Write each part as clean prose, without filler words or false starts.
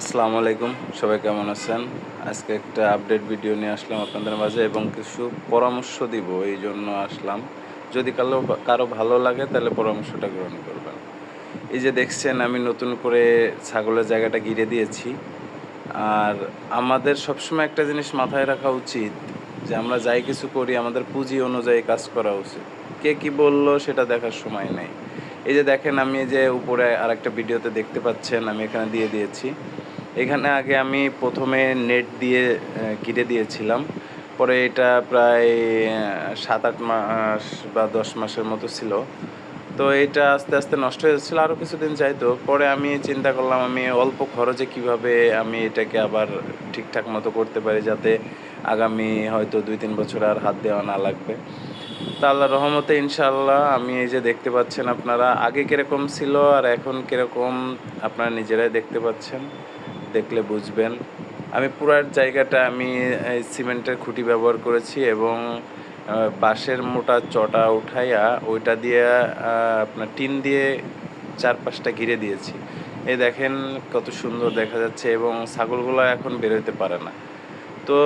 আসসালামু আলাইকুম, সবাই কেমন আছেন? আজকে একটা আপডেট ভিডিও নিয়ে আসলাম আপনাদের মাঝে এবং কিছু পরামর্শ দিব এই জন্য আসলাম। যদি কারো ভালো লাগে তাহলে পরামর্শটা গ্রহণ করবেন। এই যে দেখছেন আমি নতুন করে ছাগলের জায়গাটা ঘিরে দিয়েছি। আর আমাদের সবসময় একটা জিনিস মাথায় রাখা উচিত যে আমরা যাই কিছু করি আমাদের পুঁজি অনুযায়ী কাজ করা উচিত। কে কি বলল সেটা দেখার সময় নেই। এই যে দেখেন আমি এই যে উপরে আরেকটা ভিডিওতে দেখতে পাচ্ছেন আমি এখানে দিয়ে দিয়েছি। এখানে আগে আমি ১ম এ নেট দিয়ে ঘিরে দিয়েছিলাম। পরে এটা প্রায় ৭-৮ মাস বা ১০ মাসের মতো ছিল। তো এটা আস্তে, আস্তে নষ্ট হয়ে যাচ্ছিল। আরও কিছুদিন যাইতো। পরে আমি চিন্তা করলাম আমি অল্প খরচে কিভাবে আমি এটাকে আবার ঠিকঠাক মতো করতে পারি যাতে আগামী হয়তো ২-৩ বছর আর হাত দেওয়া না লাগবে। তো আল্লাহর রহমতে ইনশাআল্লাহ আমি এই যে দেখতে পাচ্ছেন আপনারা আগে কিরকম ছিল আর এখন কিরকম আপনারা নিজেরাই দেখতে পাচ্ছেন। দেখলে বুঝবেন। আমি পুরার জায়গাটা আমি এই সিমেন্টের খুঁটি ব্যবহার করেছি এবং বাঁশের মোটা চটা উঠাইয়া ওইটা দিয়ে আপনার টিন দিয়ে চারপাশটা ঘিরে দিয়েছি। এই দেখেন কত সুন্দর দেখা যাচ্ছে এবং ছাগলগুলা এখন বের হইতে পারে না। তো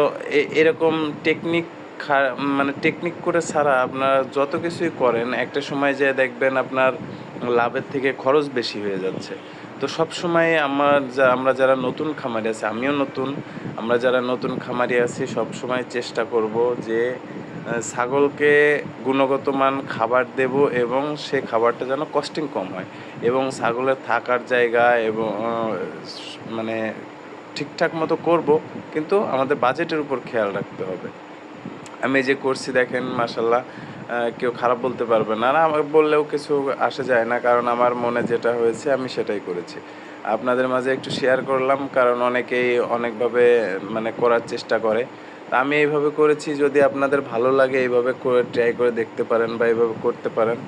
এরকম টেকনিক খা মানে টেকনিক করে ছাড়া আপনারা যত কিছুই করেন একটা সময় যেয়ে দেখবেন আপনার লাভের থেকে খরচ বেশি হয়ে যাচ্ছে। তো সবসময় আমরা যারা নতুন খামারি আছি, আমিও নতুন, আমরা যারা নতুন খামারি আছি সবসময় চেষ্টা করব যে ছাগলকে গুণগত মান খাবার দেব এবং সে খাবারটা যেন কস্টিং কম হয় এবং ছাগলের থাকার জায়গা এবং মানে ঠিকঠাক মতো করব, কিন্তু আমাদের বাজেটের উপর খেয়াল রাখতে হবে। আমি এই যে করছি দেখেন মাশাআল্লাহ, কেউ খারাপ বলতে পারবে না। আর আমাকে বললেও কিছু আসে যায় না। কারণ আমার মনে যেটা হয়েছে আমি সেটাই করেছি। আপনাদের মাঝে একটু শেয়ার করলাম কারণ অনেকেই অনেকভাবে মানে করার চেষ্টা করে। তা আমি এইভাবে করেছি, যদি আপনাদের ভালো লাগে এইভাবে করে ট্রাই করে দেখতে পারেন বা এইভাবে করতে পারেন।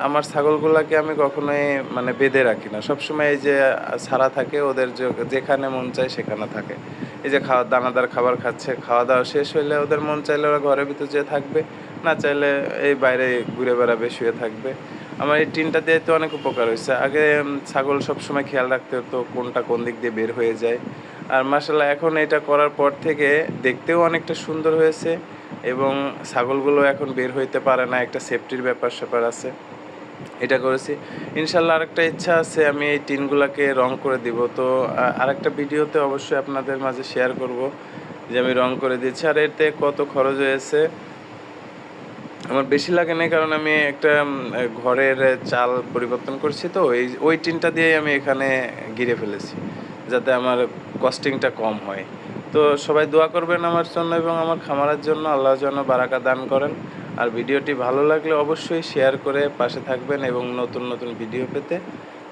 আমার ছাগলগুলাকে আমি কখনোই মানে বেঁধে রাখি না। সবসময় এই যে ছাড়া থাকে ওদের যেখানে মন চায় সেখানে থাকে। এই যে দানাদার খাবার খাচ্ছে, খাওয়া-দাওয়া শেষ হইলে ওদের মন চাইলে ওরা ঘরের ভিতর যেয়ে থাকবে, না চাইলে এই বাইরে ঘুরে বেড়াবে, শুয়ে থাকবে। আমার এই টিনটা দিয়ে তো অনেক উপকার হইছে। আগে ছাগল সবসময় খেয়াল রাখতে হতো কোনটা কোন দিক দিয়ে বের হয়ে যায়। আর মাশাআল্লাহ এখন এটা করার পর থেকে দেখতেও অনেকটা সুন্দর হয়েছে এবং ছাগলগুলো এখন বের হইতে পারে না, একটা সেফটির ব্যাপার-স্যাপার আছে। এটা করেছি। ইনশাআল্লাহ আরেকটা ইচ্ছা আছে আমি এই টিনগুলাকে রং করে দিব। তো আরেকটা ভিডিওতে অবশ্যই আপনাদের মাঝে শেয়ার করব যে আমি রং করে দিয়েছি। আর এতে কত খরচ হয়েছে আমার বেশি লাগে নাই, কারণ আমি একটা ঘরের চাল পরিবর্তন করছি, তো ওই টিনটা দিয়েই আমি এখানে ঘিরে ফেলেছি। যাতে আমার কস্টিংটা কম হয়। তো সবাই দোয়া করবেন আমার জন্য এবং আমার খামারের জন্য। আল্লাহ যেন বারাকা দান করেন। আর ভিডিওটি ভালো লাগলে অবশ্যই শেয়ার করে পাশে থাকবেন এবং নতুন, নতুন ভিডিও পেতে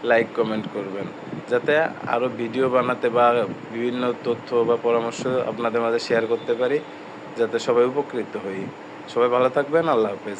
লাইক, কমেন্ট করবেন। যাতে আরও ভিডিও বানাতে বা বিভিন্ন তথ্য বা পরামর্শ আপনাদের মাঝে শেয়ার করতে পারি। যাতে সবাই উপকৃত হই। সবাই ভালো থাকবেন। আল্লাহ হাফেজ।